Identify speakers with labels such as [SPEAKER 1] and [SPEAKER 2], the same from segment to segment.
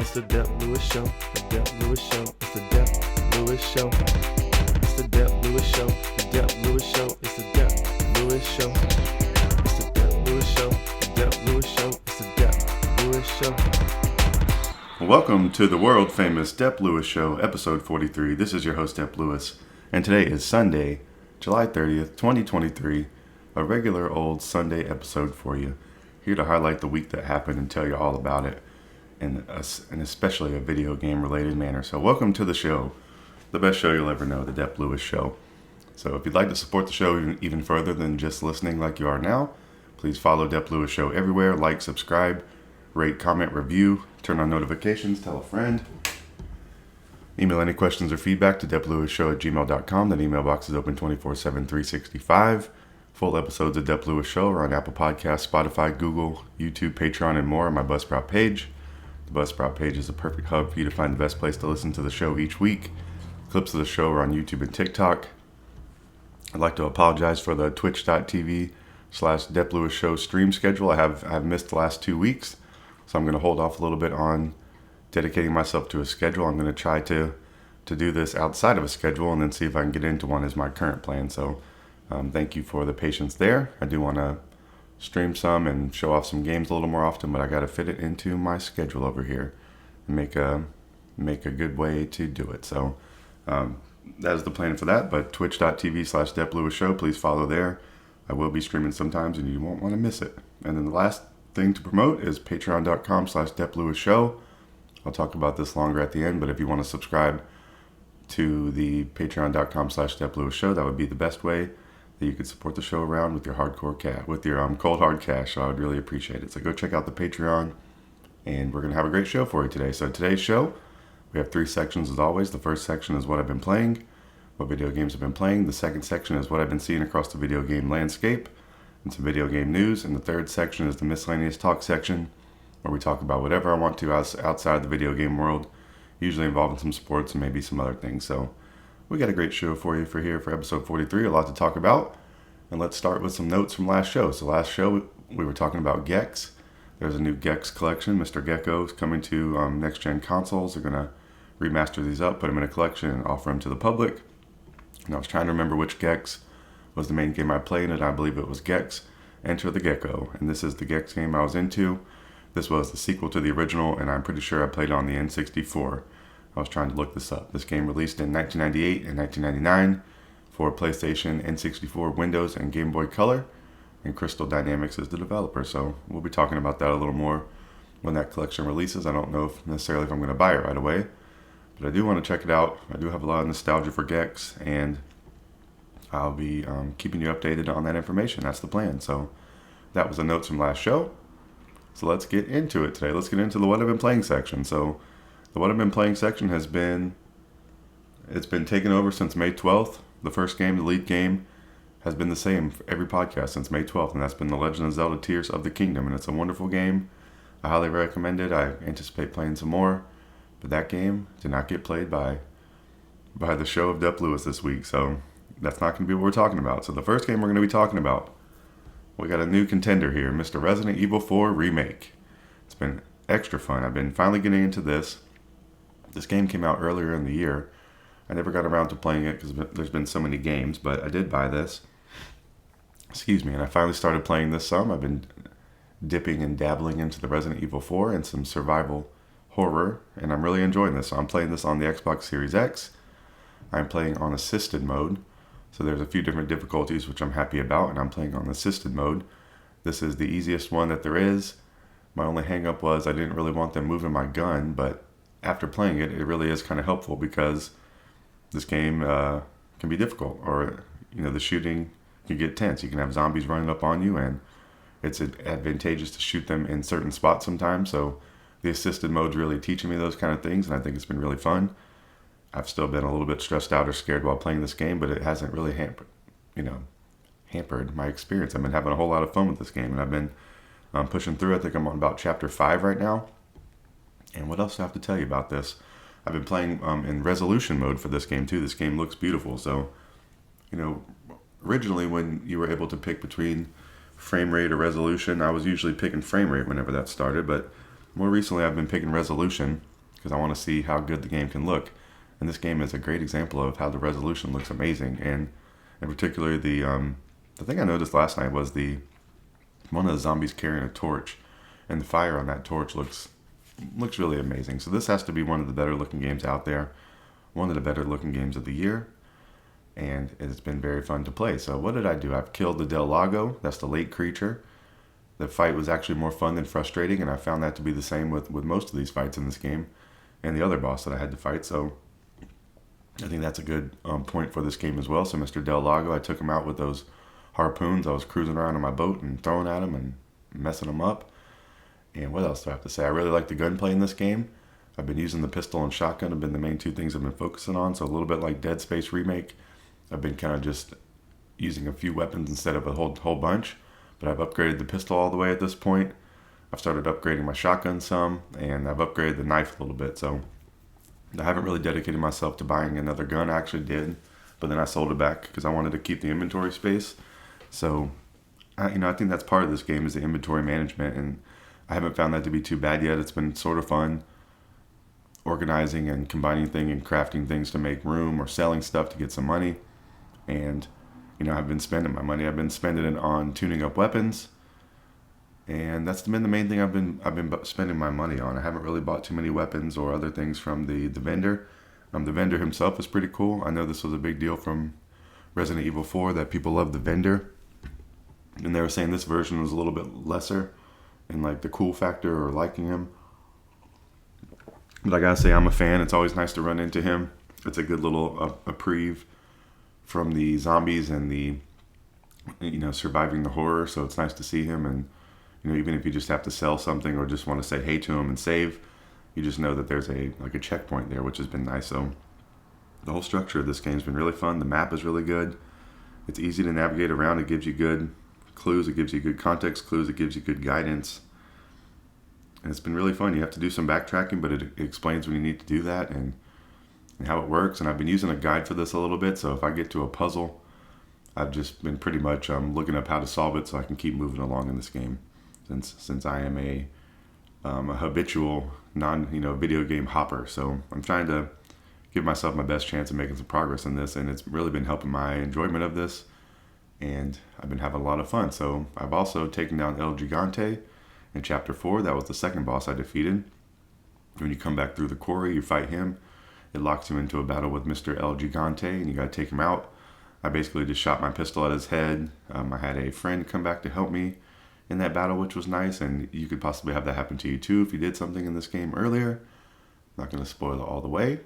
[SPEAKER 1] It's the Dep Lewis Show. The Dep Lewis Show. It's the Dep Lewis Show. It's the Dep Lewis Show. The Dep Lewis Show. It's the Dep Lewis Show. It's the Dep Lewis Show. The Dep Lewis Show. It's the Dep Lewis Show.
[SPEAKER 2] Welcome to the world famous Dep Lewis Show, episode 43. This is your host, Dep Lewis, and today is Sunday, July 30th, 2023. A regular old Sunday episode for you. Here to highlight the week that happened and tell you all about it, in especially a video game related manner. So welcome to the show, the best show you'll ever know, the Dep Lewis Show. So if you'd like to support the show even further than just listening like you are now, please follow Dep Lewis Show everywhere, like, subscribe, rate, comment, review, turn on notifications, tell a friend. Email any questions or feedback to DepLewisShow@gmail.com. That email box is open 24/7, 365. Full episodes of Dep Lewis Show are on Apple Podcasts, Spotify, Google, YouTube, Patreon, and more on my Buzzsprout page. The Buzzsprout page is a perfect hub for you to find the best place to listen to the show each week. Clips of the show are on YouTube and TikTok. I'd like to apologize for the twitch.tv/Dep Lewis Show stream schedule. I've missed the last 2 weeks, so I'm going to hold off a little bit on dedicating myself to a schedule. I'm going to try to do this outside of a schedule and then see if I can get into one as my current plan. So thank you for the patience there. I do want to stream some and show off some games a little more often, but I got to fit it into my schedule over here and make a good way to do it. So that is the plan for that. But twitch.tv/Dep Lewis Show, please follow there. I will be streaming sometimes and you won't want to miss it. And then the last thing to promote is patreon.com/Dep Lewis Show. I'll talk about this longer at the end, but if you want to subscribe to the patreon.com/Dep Lewis Show, that would be the best way that you could support the show around with your cold hard cash. So I would really appreciate it. So go check out the Patreon, and we're going to have a great show for you today. So today's show, we have 3 sections as always. The first section is what I've been playing, what video games I've been playing. The second section is what I've been seeing across the video game landscape and some video game news. And the third section is the Miscellaneous Talk section, where we talk about whatever I want to outside the video game world, usually involving some sports and maybe some other things. So we got a great show for you for episode 43, a lot to talk about. And let's start with some notes from last show. So last show, we were talking about Gex. There's a new Gex collection. Mr. Gecko is coming to next-gen consoles. They're going to remaster these up, put them in a collection, and offer them to the public. And I was trying to remember which Gex was the main game I played, and I believe it was Gex Enter the Gecko. And this is the Gex game I was into. This was the sequel to the original, and I'm pretty sure I played it on the N64. I was trying to look this up. This game released in 1998 and 1999 for PlayStation, N64, Windows, and Game Boy Color. And Crystal Dynamics is the developer, so we'll be talking about that a little more when that collection releases. I don't know necessarily if I'm going to buy it right away, but I do want to check it out. I do have a lot of nostalgia for Gex, and I'll be keeping you updated on that information. That's the plan. So that was the notes from last show. So let's get into it today. Let's get into the what I've been playing section. So the what I've been playing section it's been taken over since May 12th. The first game, the lead game, has been the same for every podcast since May 12th, and that's been The Legend of Zelda Tears of the Kingdom, and it's a wonderful game. I highly recommend it. I anticipate playing some more, but that game did not get played by the show of Dep Lewis this week, so that's not going to be what we're talking about. So the first game we're going to be talking about, we got a new contender here, Mr. Resident Evil 4 Remake. It's been extra fun. I've been finally getting into this. This game came out earlier in the year. I never got around to playing it because there's been so many games, but I did buy this. And I finally started playing this some. I've been dipping and dabbling into the Resident Evil 4 and some survival horror, and I'm really enjoying this. So I'm playing this on the Xbox Series X. I'm playing on assisted mode, so there's a few different difficulties, which I'm happy about, and I'm playing on assisted mode. This is the easiest one that there is. My only hang-up was I didn't really want them moving my gun, but after playing it, it really is kind of helpful because this game can be difficult, or the shooting can get tense. You can have zombies running up on you, and it's advantageous to shoot them in certain spots sometimes. So the assisted mode's really teaching me those kind of things, and I think it's been really fun. I've still been a little bit stressed out or scared while playing this game, but it hasn't really hampered my experience. I've been having a whole lot of fun with this game, and I've been pushing through. I think I'm on about chapter 5 right now. And what else do I have to tell you about this? I've been playing in resolution mode for this game too. This game looks beautiful. So, originally when you were able to pick between frame rate or resolution, I was usually picking frame rate whenever that started. But more recently I've been picking resolution. because I want to see how good the game can look. And this game is a great example of how the resolution looks amazing. And in particular, the thing I noticed last night was one of the zombies carrying a torch, and the fire on that torch looks really amazing. So this has to be one of the better looking games out there, one of the better looking games of the year, and it's been very fun to play. So what did I do? I've killed the Del Lago, that's the lake creature. The fight was actually more fun than frustrating, and I found that to be the same with most of these fights in this game, and the other boss that I had to fight. So I think that's a good point for this game as well. So Mr. Del Lago, I took him out with those harpoons. I was cruising around on my boat and throwing at him and messing him up. And what else do I have to say? I really like the gunplay in this game. I've been using the pistol and shotgun have been the main two things I've been focusing on. So a little bit like Dead Space Remake, I've been kind of just using a few weapons instead of a whole bunch. But I've upgraded the pistol all the way at this point. I've started upgrading my shotgun some, and I've upgraded the knife a little bit. So I haven't really dedicated myself to buying another gun. I actually did, but then I sold it back because I wanted to keep the inventory space. So, I think that's part of this game is the inventory management, and I haven't found that to be too bad yet. It's been sort of fun organizing and combining things and crafting things to make room or selling stuff to get some money. And, I've been spending my money. I've been spending it on tuning up weapons, and that's been the main thing I've been spending my money on. I haven't really bought too many weapons or other things from the vendor. The vendor himself is pretty cool. I know this was a big deal from Resident Evil 4 that people love the vendor, and they were saying this version was a little bit lesser in like the cool factor or liking him. But I gotta say, I'm a fan. It's always nice to run into him. It's a good little reprieve from the zombies and the surviving the horror. So it's nice to see him, and even if you just have to sell something or just want to say hey to him and save, you just know that there's a checkpoint there, which has been nice. So the whole structure of this game's been really fun. The map is really good. It's easy to navigate around. It gives you good clues. It gives you good context clues. It gives you good guidance. And it's been really fun. You have to do some backtracking, but it explains when you need to do that and how it works. And I've been using a guide for this a little bit. So if I get to a puzzle, I've just been pretty much looking up how to solve it so I can keep moving along in this game. Since I am a habitual video game hopper. So I'm trying to give myself my best chance of making some progress in this, and it's really been helping my enjoyment of this, and I've been having a lot of fun. So I've also taken down El Gigante in Chapter 4. That was the second boss I defeated. When you come back through the quarry, you fight him. It locks you into a battle with Mr. El Gigante, and you gotta take him out. I basically just shot my pistol at his head. I had a friend come back to help me in that battle, which was nice, and you could possibly have that happen to you too if you did something in this game earlier. Not going to spoil it all the way.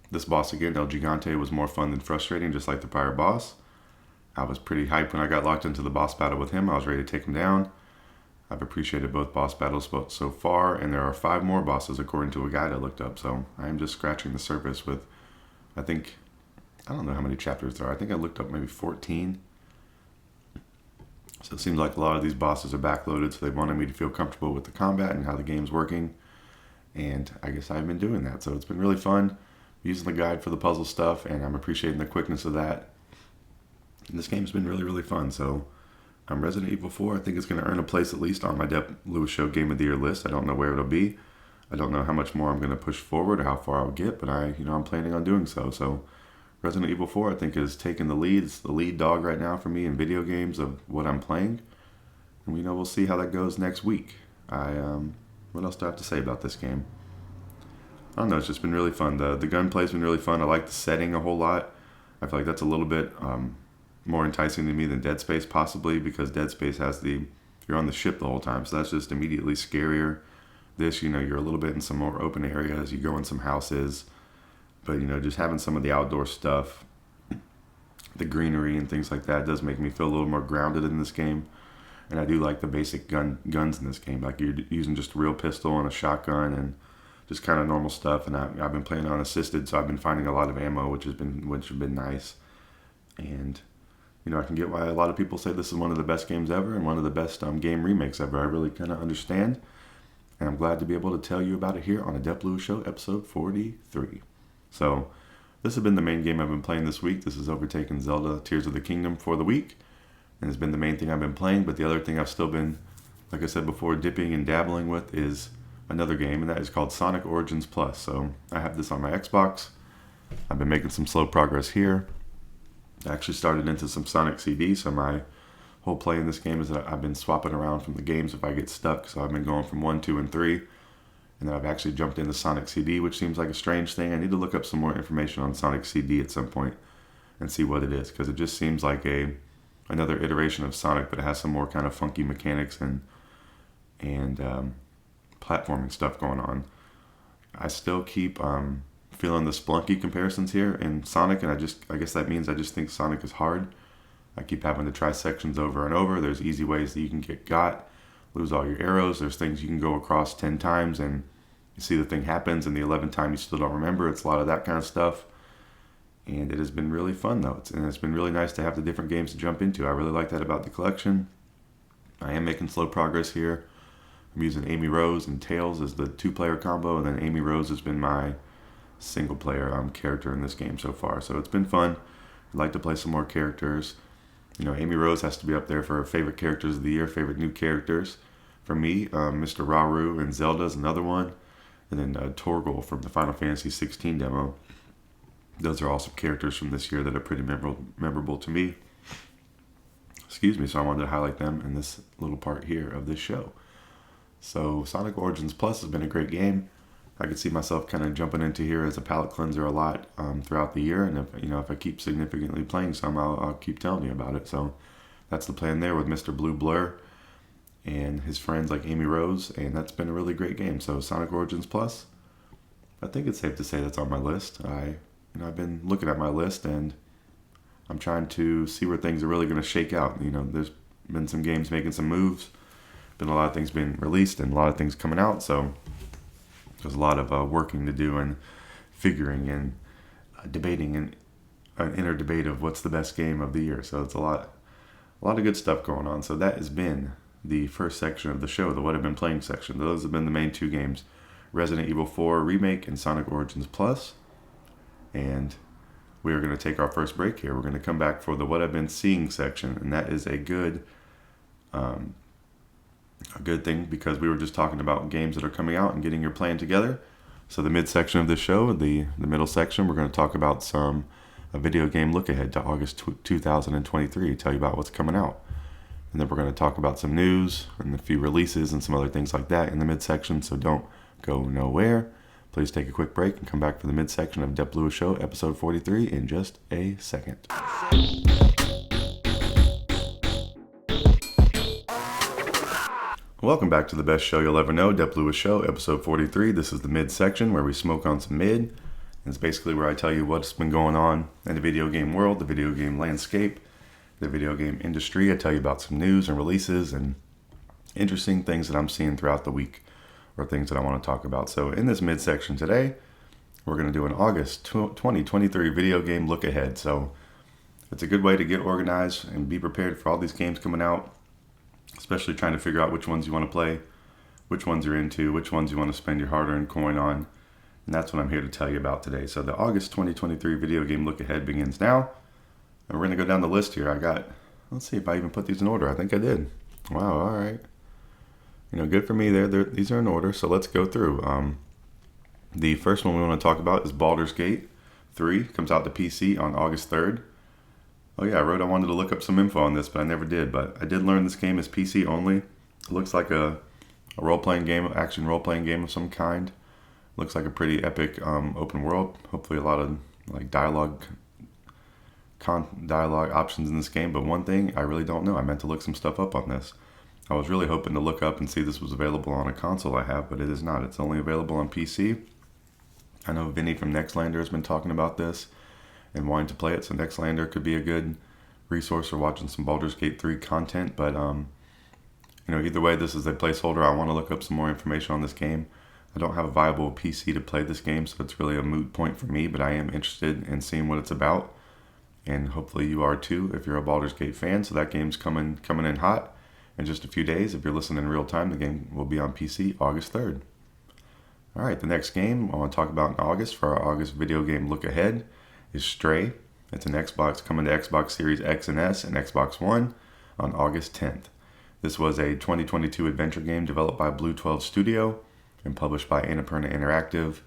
[SPEAKER 2] This boss again, El Gigante, was more fun than frustrating, just like the prior boss. I was pretty hyped when I got locked into the boss battle with him. I was ready to take him down. I've appreciated both boss battles so far, and there are 5 more bosses according to a guide I looked up, so I am just scratching the surface with, I don't know how many chapters there are. I think I looked up maybe 14. So it seems like a lot of these bosses are backloaded, so they wanted me to feel comfortable with the combat and how the game's working. And I guess I've been doing that. So it's been really fun using the guide for the puzzle stuff, and I'm appreciating the quickness of that. And this game's been really, really fun. So Resident Evil 4, I think it's going to earn a place at least on my Dep Lewis Show Game of the Year list. I don't know where it'll be. I don't know how much more I'm going to push forward or how far I'll get, but I'm planning on doing so. So Resident Evil 4, I think, is taking the lead. It's the lead dog right now for me in video games of what I'm playing. And we'll see how that goes next week. What else do I have to say about this game? I don't know, it's just been really fun. The gunplay's been really fun. I like the setting a whole lot. I feel like that's a little bit more enticing to me than Dead Space, possibly, because Dead Space has you're on the ship the whole time, so that's just immediately scarier. This, you're a little bit in some more open areas. You go in some houses. But, just having some of the outdoor stuff, the greenery and things like that does make me feel a little more grounded in this game. And I do like the basic guns in this game. Like you're using just a real pistol and a shotgun and just kind of normal stuff. And I've been playing on assisted, so I've been finding a lot of ammo, which has been nice. And, I can get why a lot of people say this is one of the best games ever and one of the best game remakes ever. I really kind of understand. And I'm glad to be able to tell you about it here on a Dep Lewis Show, episode 43. So this has been the main game I've been playing this week. This has overtaken Zelda Tears of the Kingdom for the week, and it's been the main thing I've been playing. But the other thing I've still been, like I said before, dipping and dabbling with is another game, and that is called Sonic Origins Plus. So I have this on my Xbox. I've been making some slow progress here. I actually started into some Sonic CD, so my whole play in this game is that I've been swapping around from the games if I get stuck. So I've been going from 1, 2, and 3, and then I've actually jumped into Sonic CD, which seems like a strange thing. I need to look up some more information on Sonic CD at some point and see what it is, because it just seems like another iteration of Sonic, but it has some more kind of funky mechanics and platforming stuff going on. I still keep feeling the Splunky comparisons here in Sonic, and I guess that means I just think Sonic is hard. I keep having to try sections over and over. There's easy ways that you can get got, lose all your arrows. There's things you can go across 10 times and you see the thing happens, and the 11th time you still don't remember. It's a lot of that kind of stuff. And it has been really fun, though. It's been really nice to have the different games to jump into. I really like that about the collection. I am making slow progress here. I'm using Amy Rose and Tails as the 2-player combo, and then Amy Rose has been my single-player character in this game so far. So it's been fun. I'd like to play some more characters. You know, Amy Rose has to be up there for favorite characters of the year, favorite new characters. For me, Mr. Rauru and Zelda is another one. And then Torgal from the Final Fantasy 16 demo. Those are all some characters from this year that are pretty memorable to me. Excuse me, so I wanted to highlight them in this little part here of this show. So Sonic Origins Plus has been a great game. I could see myself kind of jumping into here as a palate cleanser a lot throughout the year, and if I keep significantly playing some, I'll keep telling you about it. So that's the plan there with Mr. Blue Blur and his friends like Amy Rose, and that's been a really great game. So Sonic Origins Plus, I think it's safe to say that's on my list. I've been looking at my list, and I'm trying to see where things are really going to shake out. There's been some games making some moves, been a lot of things being released, and a lot of things coming out. So there's a lot of working to do and figuring and debating and an inner debate of what's the best game of the year. So it's a lot of good stuff going on. So that has been the first section of the show, the What I've Been Playing section. Those have been the main 2 games, Resident Evil 4 Remake and Sonic Origins Plus. And we are going to take our first break here. We're going to come back for the What I've Been Seeing section, and that is a good thing, because we were just talking about games that are coming out and getting your plan together. So the mid-section of this show, the middle section, we're going to talk about a video game look ahead to August 2023, tell you about what's coming out. And then we're going to talk about some news and a few releases and some other things like that in the midsection, so don't go nowhere. Please take a quick break and come back for the midsection of Dep Lewis Show, episode 43, in just a second. Welcome back to the best show you'll ever know, Dep Lewis Show, episode 43. This is the mid-section where we smoke on some mid. It's basically where I tell you what's been going on in the video game world, the video game landscape, the video game industry. I tell you about some news and releases and interesting things that I'm seeing throughout the week, or things that I want to talk about. So in this midsection today, we're going to do an August 2023 video game look ahead. So it's a good way to get organized and be prepared for all these games coming out, especially trying to figure out which ones you want to play, which ones you're into, which ones you want to spend your hard-earned coin on. And that's what I'm here to tell you about today. So the August 2023 video game look ahead begins now. And we're going to go down the list here. Let's see if I even put these in order. I think I did. Wow, all right. Good for me there. These are in order, so let's go through. The first one we want to talk about is Baldur's Gate 3. Comes out to PC on August 3rd. Oh yeah, I wanted to look up some info on this, but I never did. But I did learn this game is PC only. It looks like a role-playing game, action role-playing game of some kind. Looks like a pretty epic open world. Hopefully a lot of dialogue options in this game. But one thing I really don't know. I meant to look some stuff up on this. I was really hoping to look up and see this was available on a console I have, but it is not. It's only available on PC. I know Vinny from Nextlander has been talking about this and wanting to play it, so Nextlander could be a good resource for watching some Baldur's Gate 3 content, but either way, this is a placeholder. I want to look up some more information on this game. I don't have a viable PC to play this game, so it's really a moot point for me, but I am interested in seeing what it's about, and hopefully you are too if you're a Baldur's Gate fan. So that game's coming in hot in just a few days. If you're listening in real time, the game will be on PC August 3rd. All right, the next game I want to talk about in August for our August video game look ahead is Stray. It's an Xbox coming to Xbox Series X and S and Xbox One on August 10th. This was a 2022 adventure game developed by Blue 12 Studio. and published by Annapurna Interactive.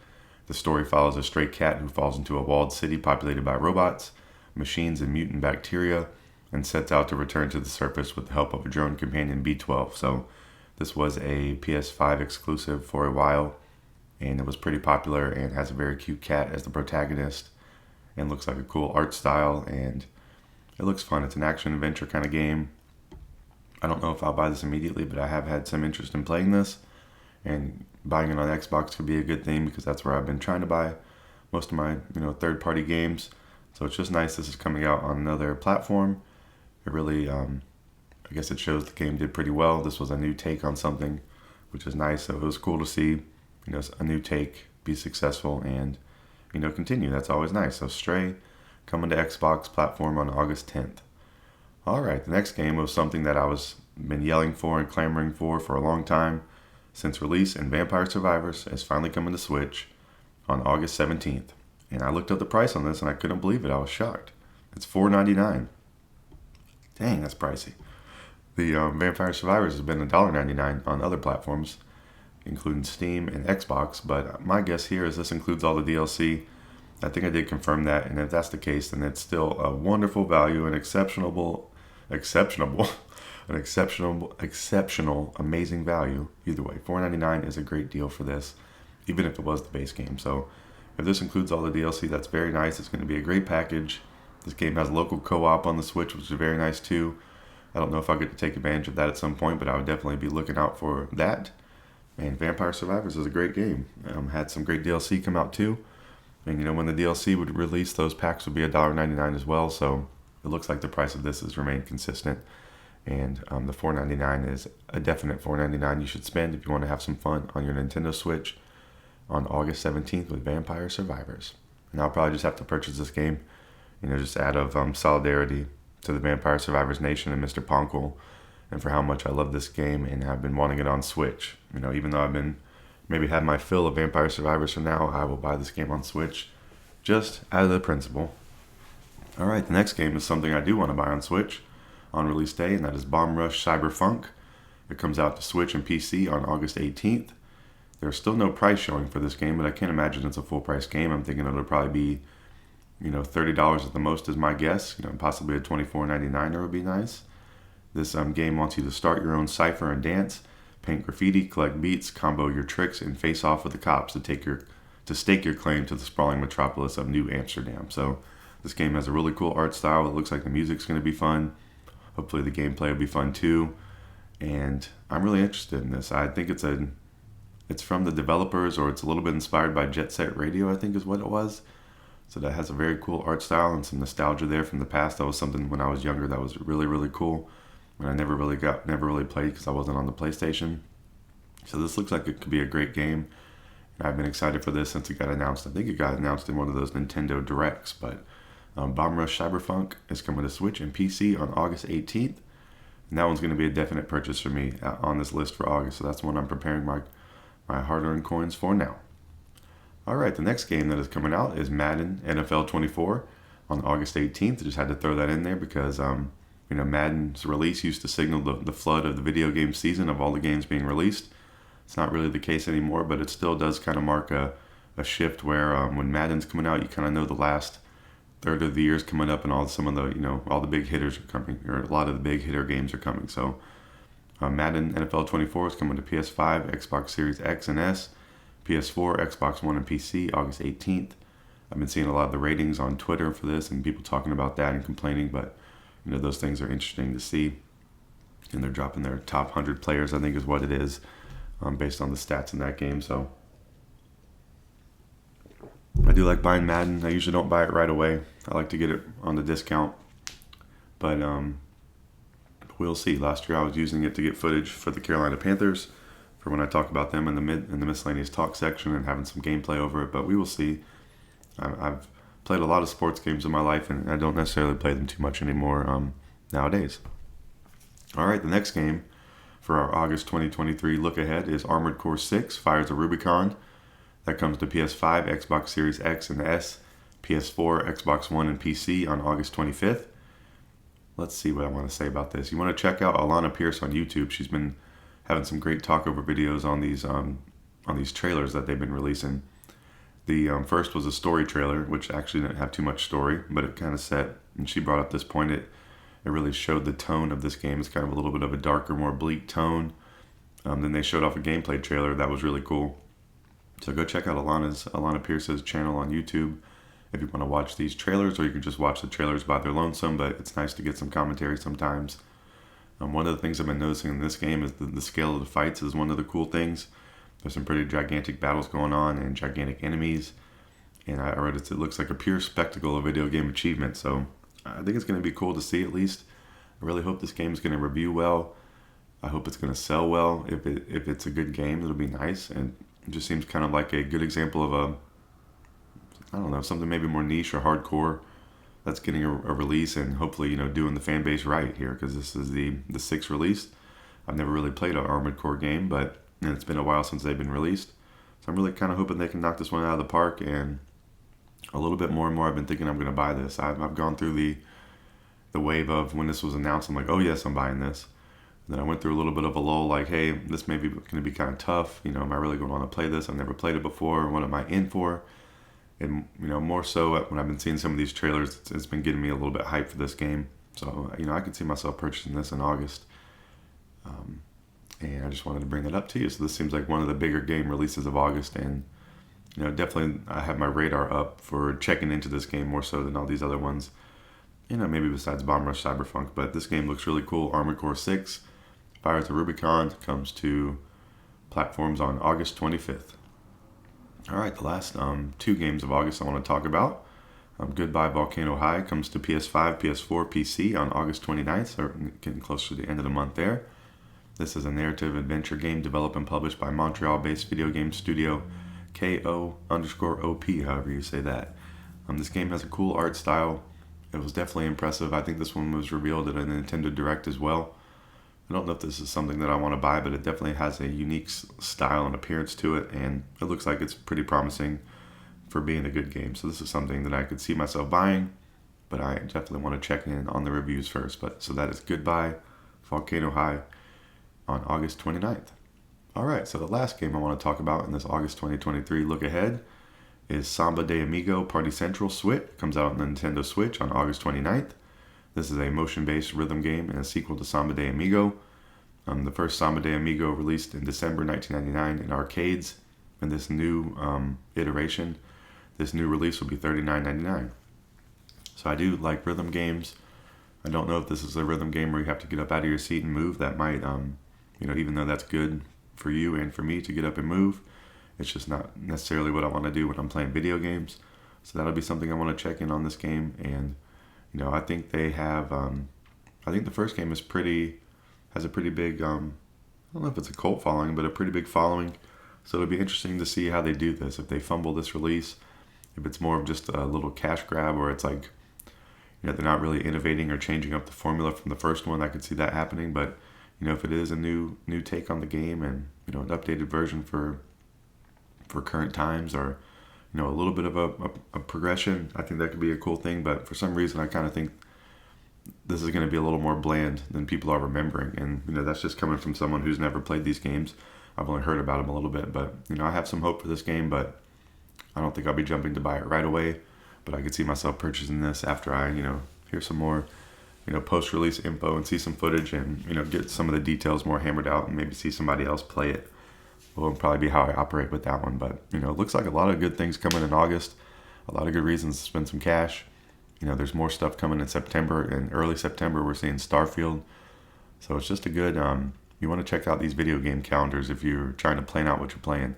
[SPEAKER 2] The story follows a stray cat who falls into a walled city populated by robots, machines, and mutant bacteria, and sets out to return to the surface with the help of a drone companion B12. So this was a PS5 exclusive for a while, and it was pretty popular and has a very cute cat as the protagonist and looks like a cool art style, and it looks fun. It's an action adventure kind of game. I don't know if I'll buy this immediately, but I have had some interest in playing this, and buying it on Xbox could be a good thing because that's where I've been trying to buy most of my third-party games. So it's just nice this is coming out on another platform. It really, I guess it shows the game did pretty well. This was a new take on something, which is nice. So it was cool to see, a new take be successful and, continue. That's always nice. So Stray coming to Xbox platform on August 10th. All right, the next game was something that I was been yelling for and clamoring for a long time since release, and Vampire Survivors is finally coming to Switch on August 17th. And I looked up the price on this and I couldn't believe it. I was shocked. It's $4.99. Dang, that's pricey. The Vampire Survivors has been $1.99 on other platforms, including Steam and Xbox, but my guess here is this includes all the DLC. I think I did confirm that, and if that's the case, then it's still a wonderful value and exceptional, amazing value. Either way, $4.99 is a great deal for this, even if it was the base game. So if this includes all the DLC, that's very nice. It's going to be a great package. This game has local co-op on the Switch, which is very nice too. I don't know if I'll get to take advantage of that at some point, but I would definitely be looking out for that. And Vampire Survivors is a great game. Had some great DLC come out too. And when the DLC would release, those packs would be $1.99 as well. So it looks like the price of this has remained consistent. And the $4.99 is a definite $4.99 you should spend if you want to have some fun on your Nintendo Switch on August 17th with Vampire Survivors. And I'll probably just have to purchase this game, just out of solidarity to the Vampire Survivors Nation and Mr. Ponkle, and for how much I love this game and have been wanting it on Switch. Even though I've been maybe had my fill of Vampire Survivors for now, I will buy this game on Switch just out of the principle. All right, the next game is something I do want to buy on Switch on release day, and that is Bomb Rush Cyberfunk. It comes out to Switch and PC on August 18th. There's still no price showing for this game, but I can't imagine it's a full price game. I'm thinking it'll probably be, $30 at the most is my guess. Possibly a $24.99 would be nice. This game wants you to start your own cipher and dance, paint graffiti, collect beats, combo your tricks, and face off with the cops to stake your claim to the sprawling metropolis of New Amsterdam. So this game has a really cool art style. It looks like the music's going to be fun. Hopefully the gameplay will be fun too. And I'm really interested in this. I think it's from the developers, or it's a little bit inspired by Jet Set Radio, I think is what it was. So that has a very cool art style and some nostalgia there from the past. That was something when I was younger that was really, really cool. And I never really played because I wasn't on the PlayStation. So this looks like it could be a great game. And I've been excited for this since it got announced. I think it got announced in one of those Nintendo Directs. But Bomb Rush Cyberfunk is coming to Switch and PC on August 18th. And that one's going to be a definite purchase for me on this list for August. So that's one I'm preparing my hard-earned coins for now. All right, the next game that is coming out is Madden NFL 24 on August 18th. I just had to throw that in there because Madden's release used to signal the flood of the video game season of all the games being released. It's not really the case anymore, but it still does kind of mark a shift where when Madden's coming out, you kind of know the last third of the year is coming up, and all the big hitters are coming, or a lot of the big hitter games are coming. So Madden NFL 24 is coming to PS5, Xbox Series X and S, PS4, Xbox One, and PC August 18th. I've been seeing a lot of the ratings on Twitter for this and people talking about that and complaining, but those things are interesting to see. And they're dropping their top 100 players, I think is what it is, based on the stats in that game. So I do like buying Madden. I usually don't buy it right away. I like to get it on the discount. But we'll see. Last year I was using it to get footage for the Carolina Panthers for when I talk about them in the miscellaneous talk section and having some gameplay over it. But we will see. I've played a lot of sports games in my life, and I don't necessarily play them too much anymore nowadays. All right, the next game for our August 2023 look ahead is Armored Core 6 Fires of Rubicon. That comes to PS5, Xbox Series X and S, PS4, Xbox One, and PC on August 25th. Let's see what I want to say about this. You want to check out Alana Pierce on YouTube. She's been having some great talkover videos on these these trailers that they've been releasing. The first was a story trailer, which actually didn't have too much story, but it kind of set, and she brought up this point, it really showed the tone of this game. It's kind of a little bit of a darker, more bleak tone. Then they showed off a gameplay trailer that was really cool. So go check out Alana Pierce's channel on YouTube if you want to watch these trailers, or you can just watch the trailers by their lonesome, but it's nice to get some commentary sometimes. One of the things I've been noticing in this game is the scale of the fights is one of the cool things. There's some pretty gigantic battles going on and gigantic enemies. And I read it looks like a pure spectacle of video game achievement. So I think it's going to be cool to see at least. I really hope this game is going to review well. I hope it's going to sell well. If it's a good game, it'll be nice. And it just seems kind of like a good example of something maybe more niche or hardcore that's getting a release and hopefully, doing the fan base right here, because this is the sixth release. I've never really played an Armored Core game, but it's been a while since they've been released. So I'm really kind of hoping they can knock this one out of the park, and a little bit more and more I've been thinking I'm going to buy this. I've gone through the wave of when this was announced, I'm like, oh yes, I'm buying this. And then I went through a little bit of a lull, like, hey, this may be going to be kind of tough. Am I really going to want to play this? I've never played it before. What am I in for? And, more so when I've been seeing some of these trailers, it's been getting me a little bit hyped for this game. So, I could see myself purchasing this in August. And I just wanted to bring that up to you. So this seems like one of the bigger game releases of August. And, definitely I have my radar up for checking into this game more so than all these other ones. Maybe besides Bomb Rush Cyberfunk. But this game looks really cool. Armored Core 6, Pirates of Rubicon, comes to platforms on August 25th. All right, the last 2 games of August I want to talk about. Goodbye Volcano High comes to PS5, PS4, PC on August 29th, so getting close to the end of the month there. This is a narrative adventure game developed and published by Montreal-based video game studio KO_OP, however you say that. This game has a cool art style. It was definitely impressive. I think this one was revealed at a Nintendo Direct as well. I don't know if this is something that I want to buy, but it definitely has a unique style and appearance to it, and it looks like it's pretty promising for being a good game. So this is something that I could see myself buying, but I definitely want to check in on the reviews first. So that is Goodbye Volcano High on August 29th. All right, so the last game I want to talk about in this August 2023 look ahead is Samba de Amigo Party Central Switch. Comes out on the Nintendo Switch on August 29th. This is a motion-based rhythm game and a sequel to Samba de Amigo. The first Samba de Amigo released in December 1999 in arcades, and this new iteration, this new release will be $39.99. So I do like rhythm games. I don't know if this is a rhythm game where you have to get up out of your seat and move. That might, even though that's good for you and for me to get up and move, it's just not necessarily what I want to do when I'm playing video games. So that'll be something I want to check in on this game. And I think they have. I think the first game has a pretty big. I don't know if it's a cult following, but a pretty big following. So it'll be interesting to see how they do this. If they fumble this release, if it's more of just a little cash grab, or it's like, they're not really innovating or changing up the formula from the first one. I could see that happening. But if it is a new take on the game and an updated version for current times, or a little bit of a progression, I think that could be a cool thing. But for some reason, I kind of think this is going to be a little more bland than people are remembering. And, that's just coming from someone who's never played these games. I've only heard about them a little bit. But, I have some hope for this game, but I don't think I'll be jumping to buy it right away. But I could see myself purchasing this after I, hear some more, post-release info and see some footage and, get some of the details more hammered out and maybe see somebody else play it. Will probably be how I operate with that one. But, it looks like a lot of good things coming in August. A lot of good reasons to spend some cash. There's more stuff coming in September. In early September, we're seeing Starfield. So it's just a good, you want to check out these video game calendars if you're trying to plan out what you're playing.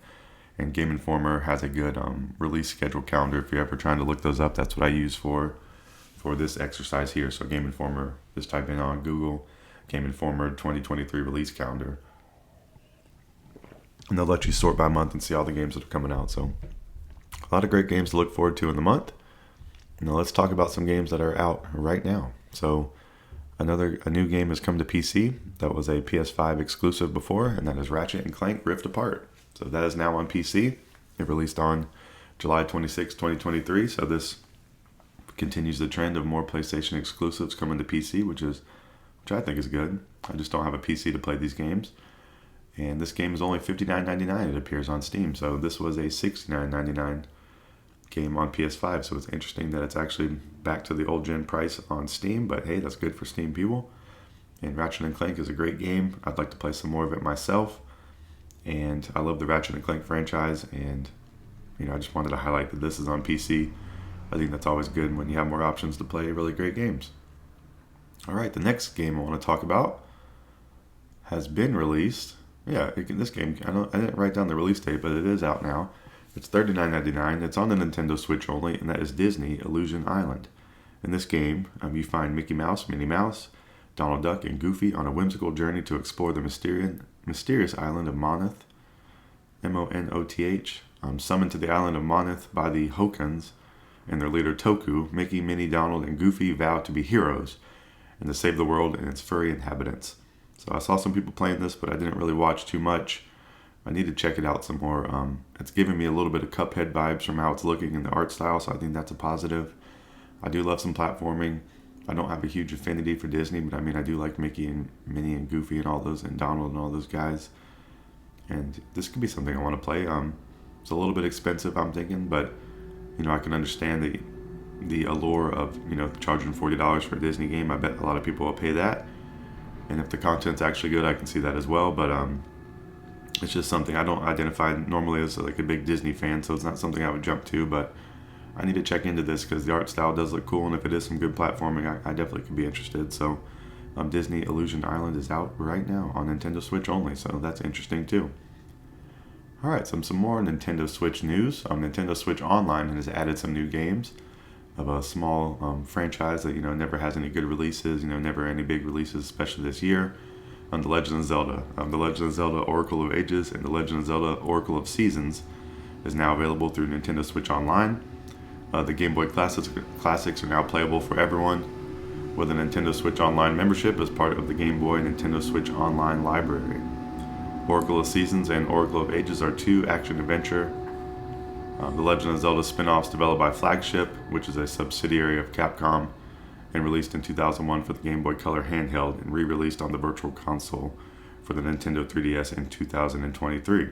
[SPEAKER 2] And Game Informer has a good release schedule calendar. If you're ever trying to look those up, that's what I use for this exercise here. So Game Informer, just type in on Google, Game Informer 2023 release calendar. And they'll let you sort by month and see all the games that are coming out. So a lot of great games to look forward to in the month. Now let's talk about some games that are out right now. So a new game has come to PC that was a PS5 exclusive before, and that is Ratchet and Clank Rift Apart. So that is now on PC. It released on July 26, 2023. So this continues the trend of more PlayStation exclusives coming to PC, which I think is good. I just don't have a PC to play these games. And this game is only $59.99. It appears on Steam. So this was a $69.99 game on PS5. So it's interesting that it's actually back to the old gen price on Steam. But hey, that's good for Steam people. And Ratchet & Clank is a great game. I'd like to play some more of it myself. And I love the Ratchet & Clank franchise. And, I just wanted to highlight that this is on PC. I think that's always good when you have more options to play really great games. All right, the next game I want to talk about has been released. Yeah, this game, I didn't write down the release date, but it is out now. It's $39.99. It's on the Nintendo Switch only, and that is Disney Illusion Island. In this game, you find Mickey Mouse, Minnie Mouse, Donald Duck, and Goofy on a whimsical journey to explore the mysterious island of Monoth, Monoth. Summoned to the island of Monoth by the Hokans and their leader Toku, Mickey, Minnie, Donald, and Goofy vow to be heroes and to save the world and its furry inhabitants. So I saw some people playing this, but I didn't really watch too much. I need to check it out some more. It's giving me a little bit of Cuphead vibes from how it's looking in the art style, so I think that's a positive. I do love some platforming. I don't have a huge affinity for Disney, but I do like Mickey and Minnie and Goofy and all those, and Donald and all those guys. And this could be something I want to play. It's a little bit expensive, I'm thinking, but I can understand the allure of charging $40 for a Disney game. I bet a lot of people will pay that. And if the content's actually good, I can see that as well. But it's just something I don't identify normally as like a big Disney fan, so it's not something I would jump to. But I need to check into this because the art style does look cool, and if it is some good platforming, I definitely could be interested. So Disney Illusion Island is out right now on Nintendo Switch only, so that's interesting too. All right, some more Nintendo Switch news. Nintendo Switch Online has added some new games of a small franchise that never has any good releases, never any big releases, especially this year. The Legend of Zelda, The Legend of Zelda: Oracle of Ages, and The Legend of Zelda: Oracle of Seasons is now available through Nintendo Switch Online. The Game Boy Classics are now playable for everyone with a Nintendo Switch Online membership as part of the Game Boy Nintendo Switch Online library. Oracle of Seasons and Oracle of Ages are two action-adventure The Legend of Zelda spin-offs developed by Flagship, which is a subsidiary of Capcom, and released in 2001 for the Game Boy Color handheld and re-released on the Virtual Console for the Nintendo 3DS in 2023.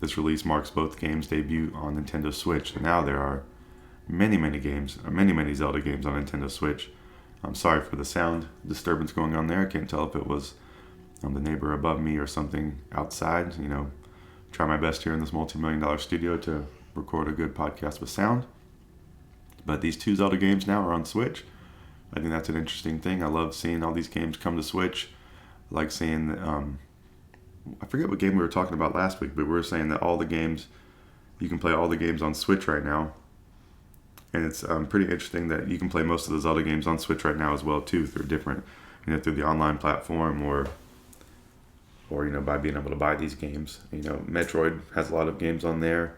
[SPEAKER 2] This release marks both games' debut on Nintendo Switch, and now there are many Zelda games on Nintendo Switch. I'm sorry for the sound disturbance going on there. I can't tell if it was the neighbor above me or something outside. Try my best here in this multi-million-dollar studio to record a good podcast with sound. But these two Zelda games now are on Switch. I think that's an interesting thing. I love seeing all these games come to Switch. I like seeing, I forget what game we were talking about last week, but we were saying that you can play all the games on Switch right now. And it's pretty interesting that you can play most of the Zelda games on Switch right now as well too, through different, through the online platform or by being able to buy these games. Metroid has a lot of games on there.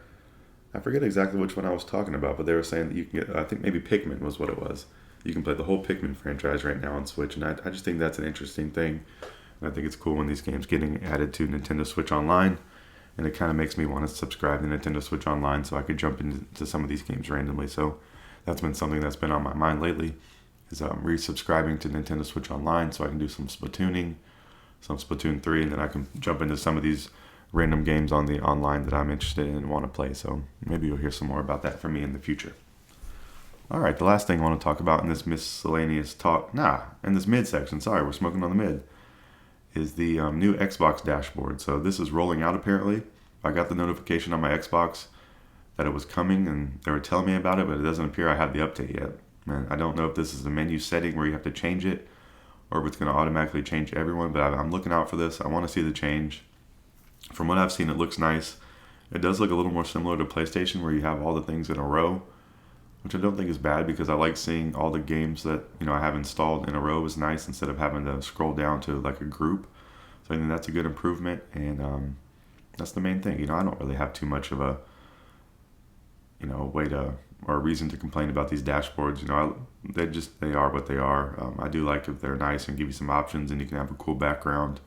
[SPEAKER 2] I forget exactly which one I was talking about, but they were saying that you can get, I think maybe Pikmin was what it was. You can play the whole Pikmin franchise right now on Switch, and I just think that's an interesting thing. And I think it's cool when these games getting added to Nintendo Switch Online, and it kind of makes me want to subscribe to Nintendo Switch Online so I could jump into some of these games randomly. So that's been something that's been on my mind lately, is resubscribing to Nintendo Switch Online so I can do some Splatooning, some Splatoon 3, and then I can jump into some of these random games on the online that I'm interested in and want to play. So maybe you'll hear some more about that from me in the future. All right, the last thing I want to talk about in this miscellaneous in this mid section, we're smoking on the mid, is the new Xbox dashboard. So this is rolling out apparently. I got the notification on my Xbox that it was coming and they were telling me about it, but it doesn't appear I have the update yet. And I don't know if this is a menu setting where you have to change it or if it's going to automatically change everyone, but I'm looking out for this. I want to see the change. From what I've seen, it looks nice. It does look a little more similar to PlayStation where you have all the things in a row, which I don't think is bad because I like seeing all the games that I have installed in a row is nice instead of having to scroll down to like a group. So I think that's a good improvement, and that's the main thing. I don't really have too much of a way to or a reason to complain about these dashboards. They are what they are. I do like if they're nice and give you some options and you can have a cool background.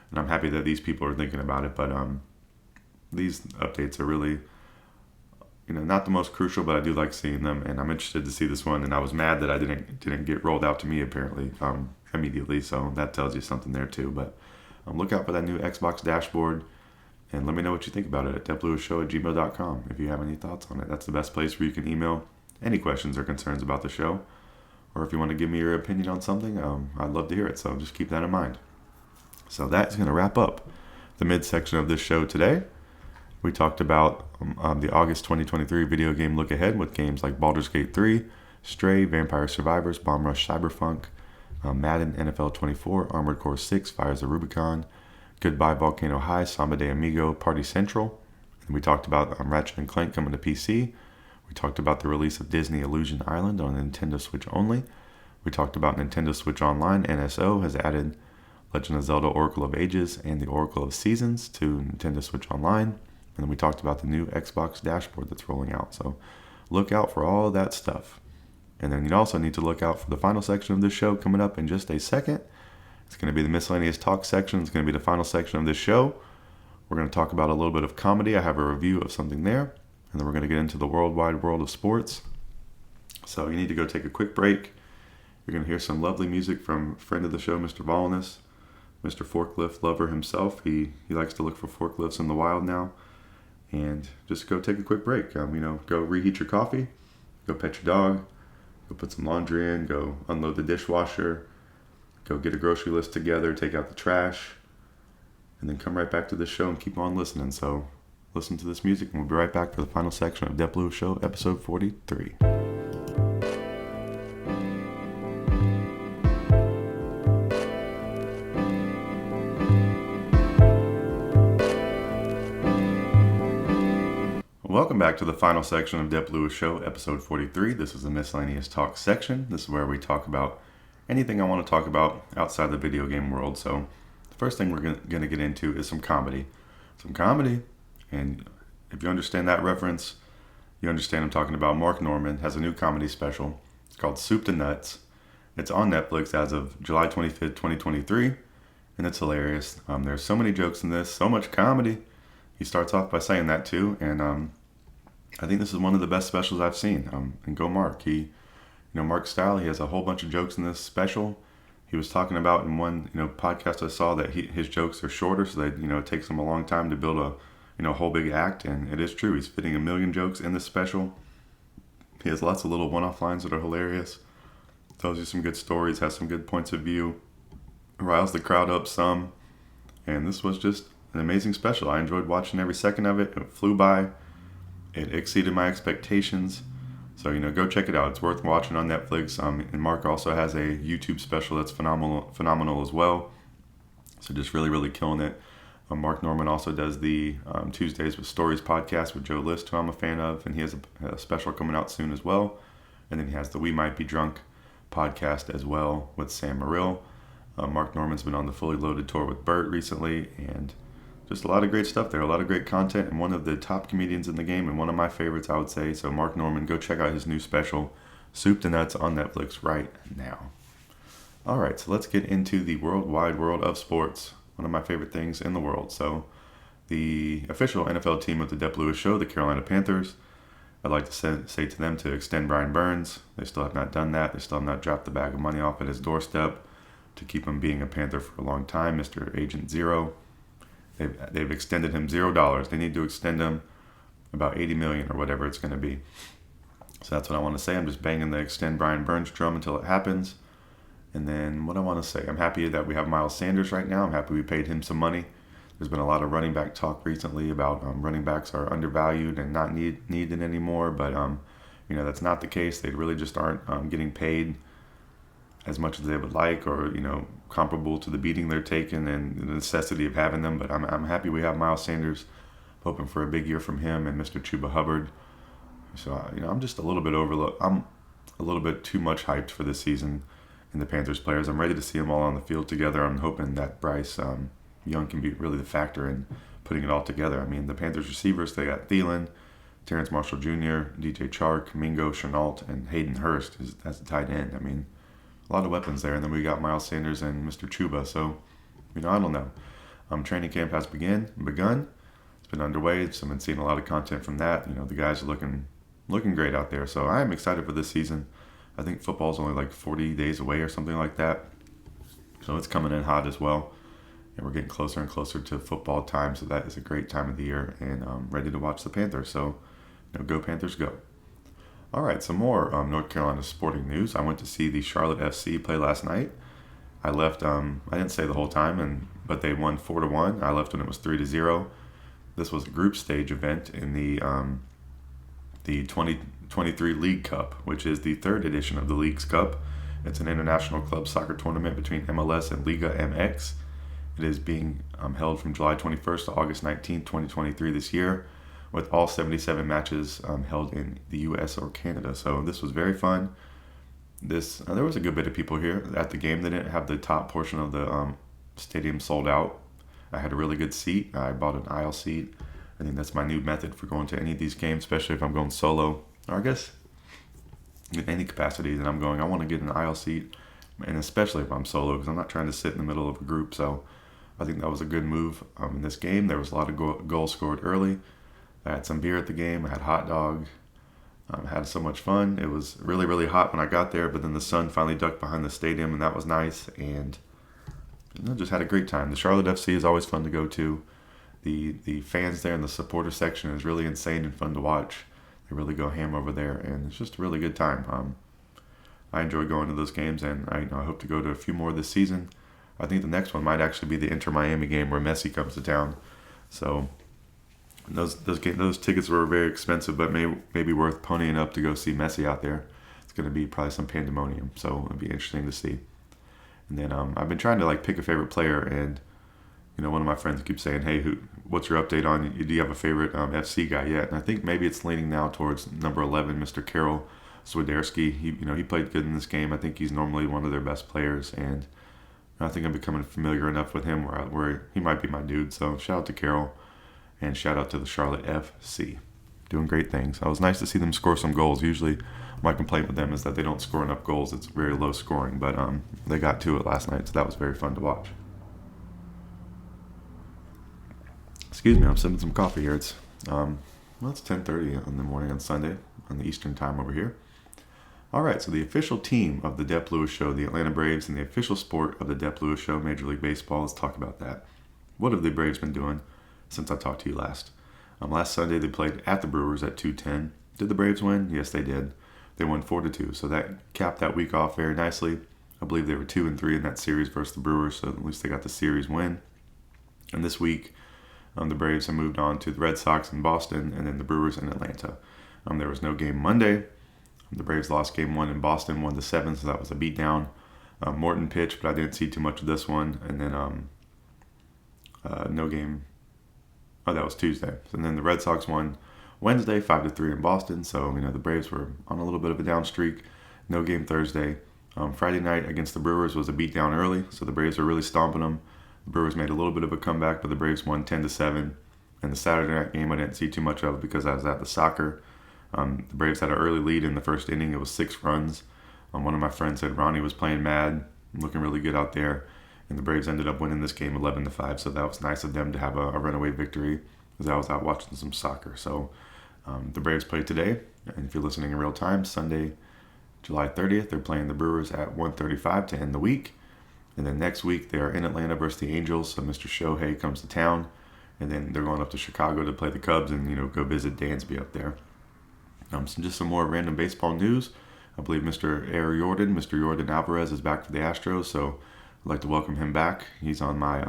[SPEAKER 2] And I'm happy that these people are thinking about it, but these updates are really, not the most crucial, but I do like seeing them, and I'm interested to see this one. And I was mad that I didn't get rolled out to me apparently immediately, so that tells you something there too. But look out for that new Xbox dashboard, and let me know what you think about it at DepLewisShow@gmail.com. If you have any thoughts on it, that's the best place where you can email any questions or concerns about the show. Or if you want to give me your opinion on something, I'd love to hear it, so just keep that in mind. So that's going to wrap up the midsection of this show today. We talked about the August 2023 video game look ahead with games like Baldur's Gate 3, Stray, Vampire Survivors, Bomb Rush Cyberfunk, Madden, NFL 24, Armored Core 6, Fires of Rubicon, Goodbye Volcano High, Samba de Amigo, Party Central. And we talked about Ratchet and Clank coming to PC. We talked about the release of Disney Illusion Island on Nintendo Switch only. We talked about Nintendo Switch Online. NSO has added Legend of Zelda Oracle of Ages and the Oracle of Seasons to Nintendo Switch Online. And then we talked about the new Xbox dashboard that's rolling out. So look out for all that stuff. And then you also need to look out for the final section of this show coming up in just a second. It's going to be the Miscellaneous Talk section. It's going to be the final section of this show. We're going to talk about a little bit of comedy. I have a review of something there. And then we're going to get into the worldwide world of sports. So you need to go take a quick break. You're going to hear some lovely music from a friend of the show, Mr. Volness, Mr. Forklift Lover himself. He likes to look for forklifts in the wild now. And just go take a quick break. Go reheat your coffee. Go pet your dog. Go put some laundry in. Go unload the dishwasher. Go get a grocery list together. Take out the trash. And then come right back to this show and keep on listening. So listen to this music, and we'll be right back for the final section of Dep Lewis Show, episode 43. Welcome back to the final section of Dep Lewis Show, episode 43. This is the Miscellaneous Talk section. This is where we talk about anything I want to talk about outside the video game world. So the first thing we're going to get into is some comedy. And if you understand that reference, you understand I'm talking about Mark Norman has a new comedy special. It's called Soup to Nuts. It's on Netflix as of July 25th, 2023, and it's hilarious. There's so many jokes in this, so much comedy. He starts off by saying that too, and I think this is one of the best specials I've seen. And go Mark. Mark's style, he has a whole bunch of jokes in this special. He was talking about in one podcast I saw that his jokes are shorter, so that it takes him a long time to build a whole big act, and it is true. He's fitting 1 million jokes in this special. He has lots of little one-off lines that are hilarious. Tells you some good stories, has some good points of view, riles the crowd up some, and this was just an amazing special. I enjoyed watching every second of it. It flew by. It exceeded my expectations. So, go check it out. It's worth watching on Netflix. And Mark also has a YouTube special that's phenomenal as well. So just really, really killing it. Mark Norman also does the Tuesdays with Stories podcast with Joe List, who I'm a fan of, and he has a special coming out soon as well. And then he has the We Might Be Drunk podcast as well with Sam Morrill. Mark Norman's been on the Fully Loaded tour with Bert recently, and just a lot of great stuff there, a lot of great content, and one of the top comedians in the game, and one of my favorites, I would say. So Mark Norman, go check out his new special, Soup to Nuts, on Netflix right now. All right, so let's get into the worldwide world of sports, one of my favorite things in the world. So the official NFL team of the Dep Lewis Show, the Carolina Panthers, I'd like to say to them to extend Brian Burns. They still have not done that. They still have not dropped the bag of money off at his doorstep to keep him being a Panther for a long time, Mr. Agent Zero. They've extended him $0. They need to extend him about $80 million or whatever it's going to be. So that's what I want to say. I'm just banging the extend Brian Burns drum until it happens. And then what I want to say, I'm happy that we have Miles Sanders right now. I'm happy we paid him some money. There's been a lot of running back talk recently about running backs are undervalued and not needed anymore. But, that's not the case. They really just aren't getting paid as much as they would like, or comparable to the beating they're taking and the necessity of having them. But I'm happy we have Miles Sanders. Hoping for a big year from him and Mr. Chuba Hubbard. So I'm just a little bit I'm a little bit too much hyped for this season in the Panthers players. I'm ready to see them all on the field together. I'm hoping that Bryce Young can be really the factor in putting it all together. I mean, the Panthers receivers, they got Thielen, Terrence Marshall Jr., DJ Chark, Mingo, Chenault, and Hayden Hurst as the tight end. I mean, a lot of weapons there. And then we got Miles Sanders and Mr. Chuba. So, I don't know. Training camp has begun. It's been underway. So I've been seeing a lot of content from that. The guys are looking great out there. So I am excited for this season. I think football's only like 40 days away or something like that. So it's coming in hot as well. and we're getting closer and closer to football time, so that is a great time of the year, and I'm ready to watch the Panthers. So, go Panthers, go! All right, some more North Carolina sporting news. I went to see the Charlotte FC play last night. I left. I didn't stay the whole time, but they won 4-1. I left when it was 3-0. This was a group stage event in the 2023 League Cup, which is the third edition of the League's Cup. It's an international club soccer tournament between MLS and Liga MX. It is being held from July 21st to August 19th, 2023 this year, with all 77 matches held in the U.S. or Canada. So this was very fun. There was a good bit of people here at the game. They didn't have the top portion of the stadium sold out. I had a really good seat. I bought an aisle seat. I think that's my new method for going to any of these games, especially if I'm going solo, or I guess in any capacity that I'm going. I want to get an aisle seat, and especially if I'm solo, because I'm not trying to sit in the middle of a group. So I think that was a good move in this game. There was a lot of goals scored early. I had some beer at the game. I had hot dog. Had so much fun. It was really, really hot when I got there, but then the sun finally ducked behind the stadium, and that was nice. And just had a great time. The Charlotte FC is always fun to go to. The fans there in the supporter section is really insane and fun to watch. They really go ham over there, and it's just a really good time. I enjoy going to those games, and I hope to go to a few more this season. I think the next one might actually be the Inter Miami game where Messi comes to town. So those tickets were very expensive, but maybe worth ponying up to go see Messi out there. It's going to be probably some pandemonium, so it'll be interesting to see. And then I've been trying to pick a favorite player, and one of my friends keeps saying, "Hey, what's your update on? Do you have a favorite FC guy yet?" And I think maybe it's leaning now towards number 11, Mr. Karol Swiderski. He played good in this game. I think he's normally one of their best players, and I think I'm becoming familiar enough with him where he might be my dude. So shout out to Karol. And shout out to the Charlotte FC. Doing great things. It was nice to see them score some goals. Usually my complaint with them is that they don't score enough goals. It's very low scoring. But they got to it last night, so that was very fun to watch. Excuse me, I'm sipping some coffee here. It's 10:30 in the morning on Sunday on the Eastern time over here. All right, so the official team of the Dep Lewis Show, the Atlanta Braves, and the official sport of the Dep Lewis Show, Major League Baseball. Let's talk about that. What have the Braves been doing since I talked to you last? Last Sunday they played at the Brewers at 2:10. Did the Braves win? Yes, they did. They won 4-2. So that capped that week off very nicely. I believe they were 2-3 in that series versus the Brewers, so at least they got the series win. And this week, the Braves have moved on to the Red Sox in Boston and then the Brewers in Atlanta. There was no game Monday. The Braves lost game 1 in Boston, 1-7, so that was a beatdown. Morton pitched, but I didn't see too much of this one. And then no game. Oh, that was Tuesday. And then the Red Sox won Wednesday, 5-3 in Boston. So, the Braves were on a little bit of a down streak. No game Thursday. Friday night against the Brewers was a beatdown early. So the Braves were really stomping them. The Brewers made a little bit of a comeback, but the Braves won 10-7. And the Saturday night game I didn't see too much of because I was at the soccer. The Braves had an early lead in the first inning. It was 6 runs. One of my friends said Ronnie was playing mad, looking really good out there. And the Braves ended up winning this game 11-5, so that was nice of them to have a runaway victory as I was out watching some soccer. So the Braves played today, and if you're listening in real time, Sunday, July 30th, they're playing the Brewers at 1:35 to end the week. And then next week, they're in Atlanta versus the Angels, so Mr. Shohei comes to town. And then they're going up to Chicago to play the Cubs and, go visit Dansby up there. Just some more random baseball news. I believe Mr. Jordan Alvarez is back for the Astros, so I'd like to welcome him back. He's on my,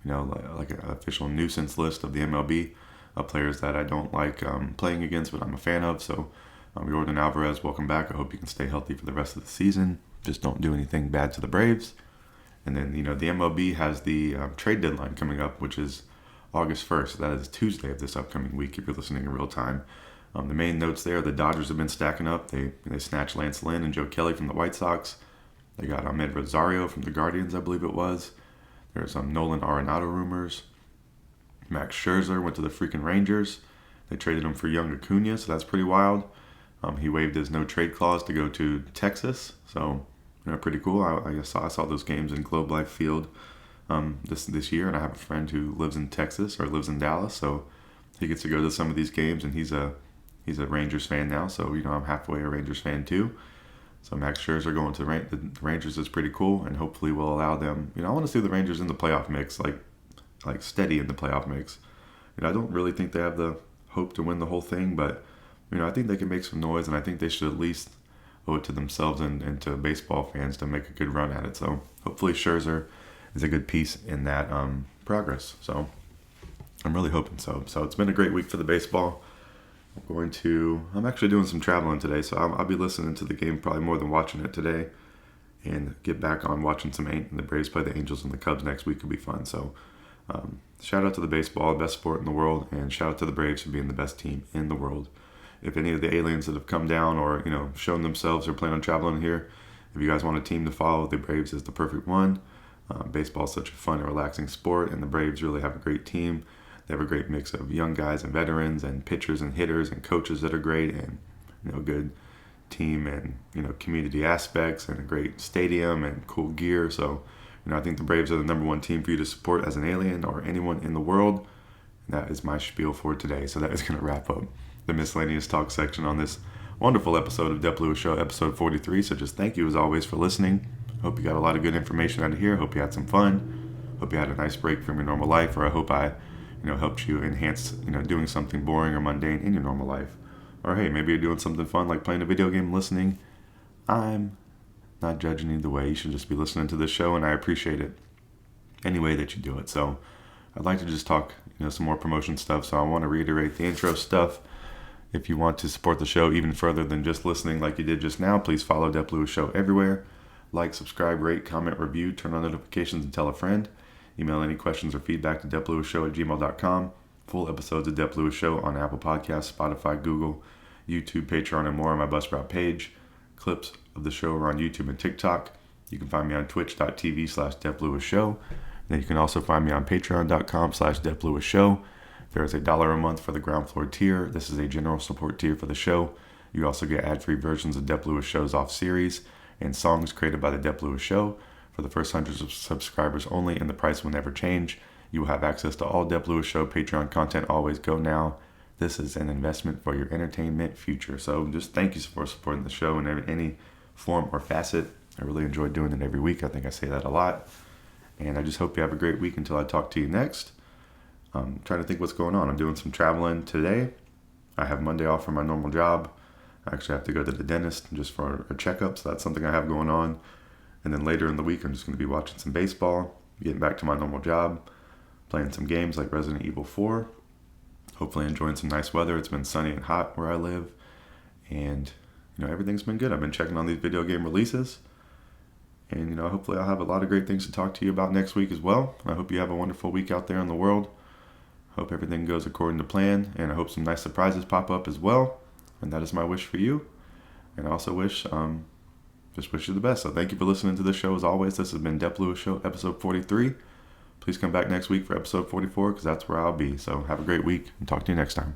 [SPEAKER 2] like an official nuisance list of the MLB of players that I don't like playing against, but I'm a fan of. So, Jordan Alvarez, welcome back. I hope you can stay healthy for the rest of the season. Just don't do anything bad to the Braves. And then, the MLB has the trade deadline coming up, which is August 1st. That is Tuesday of this upcoming week if you're listening in real time. The main notes there, the Dodgers have been stacking up. They snatched Lance Lynn and Joe Kelly from the White Sox. They got Ahmed Rosario from the Guardians, I believe it was. There's some Nolan Arenado rumors. Max Scherzer went to the freaking Rangers. They traded him for Young Acuna, so that's pretty wild. He waived his no-trade clause to go to Texas, so pretty cool. I saw those games in Globe Life Field this year, and I have a friend who lives in Texas or lives in Dallas, so he gets to go to some of these games, and he's a Rangers fan now, so I'm halfway a Rangers fan too. So Max Scherzer going to the Rangers is pretty cool, and hopefully will allow them. I want to see the Rangers in the playoff mix, like steady in the playoff mix. I don't really think they have the hope to win the whole thing, but I think they can make some noise, and I think they should at least owe it to themselves and to baseball fans to make a good run at it. So hopefully Scherzer is a good piece in that progress. So I'm really hoping so. So it's been a great week for the baseball. I'm actually doing some traveling today, so I'll be listening to the game probably more than watching it today, and get back on watching the Braves play the Angels and the Cubs next week. Could be fun. So shout out to the baseball, best sport in the world, and shout out to the Braves for being the best team in the world. If any of the aliens that have come down or shown themselves or plan on traveling here, if you guys want a team to follow, the Braves is the perfect one. Baseball is such a fun and relaxing sport, and the Braves really have a great team. They have a great mix of young guys and veterans and pitchers and hitters and coaches that are great, and good team and community aspects, and a great stadium and cool gear. So I think the Braves are the number one team for you to support as an alien or anyone in the world. And that is my spiel for today. So that is going to wrap up the Miscellaneous Talk section on this wonderful episode of Dep Lewis Show, episode 43. So just thank you as always for listening. Hope you got a lot of good information out of here. Hope you had some fun. Hope you had a nice break from your normal life, or I hope I helped you enhance doing something boring or mundane in your normal life. Or hey, maybe you're doing something fun like playing a video game, listening. I'm not judging either way. You should just be listening to this show, and I appreciate it any way that you do it. So I'd like to just talk some more promotion stuff. So I want to reiterate the intro stuff. If you want to support the show even further than just listening like you did just now, please follow Dep Lewis Show everywhere. Like, subscribe, rate, comment, review, turn on notifications, and tell a friend. Email any questions or feedback to DepLewisShow@gmail.com. Full episodes of Dep Lewis Show on Apple Podcasts, Spotify, Google, YouTube, Patreon, and more on my Buzzsprout page. Clips of the show are on YouTube and TikTok. You can find me on twitch.tv/DepLewisShow. Then you can also find me on patreon.com/DepLewisShow. There is $1 a month for the ground floor tier. This is a general support tier for the show. You also get ad-free versions of Dep Lewis Show's off-series and songs created by the Dep Lewis Show. For the first hundreds of subscribers only, and the price will never change. You will have access to all Dep Lewis Show Patreon content. Always go now. This is an investment for your entertainment future. So just thank you for supporting the show in any form or facet. I really enjoy doing it every week. I think I say that a lot. And I just hope you have a great week until I talk to you next. I'm trying to think what's going on. I'm doing some traveling today. I have Monday off from my normal job. I actually have to go to the dentist just for a checkup, so that's something I have going on. And then later in the week, I'm just going to be watching some baseball, getting back to my normal job, playing some games like Resident Evil 4, hopefully enjoying some nice weather. It's been sunny and hot where I live, and everything's been good. I've been checking on these video game releases, and hopefully I'll have a lot of great things to talk to you about next week as well. I hope you have a wonderful week out there in the world. Hope everything goes according to plan, and I hope some nice surprises pop up as well. And that is my wish for you. And I also wish you the best. So thank you for listening to this show as always. This has been Dep Lewis Show, episode 43. Please come back next week for episode 44, because that's where I'll be. So have a great week, and talk to you next time.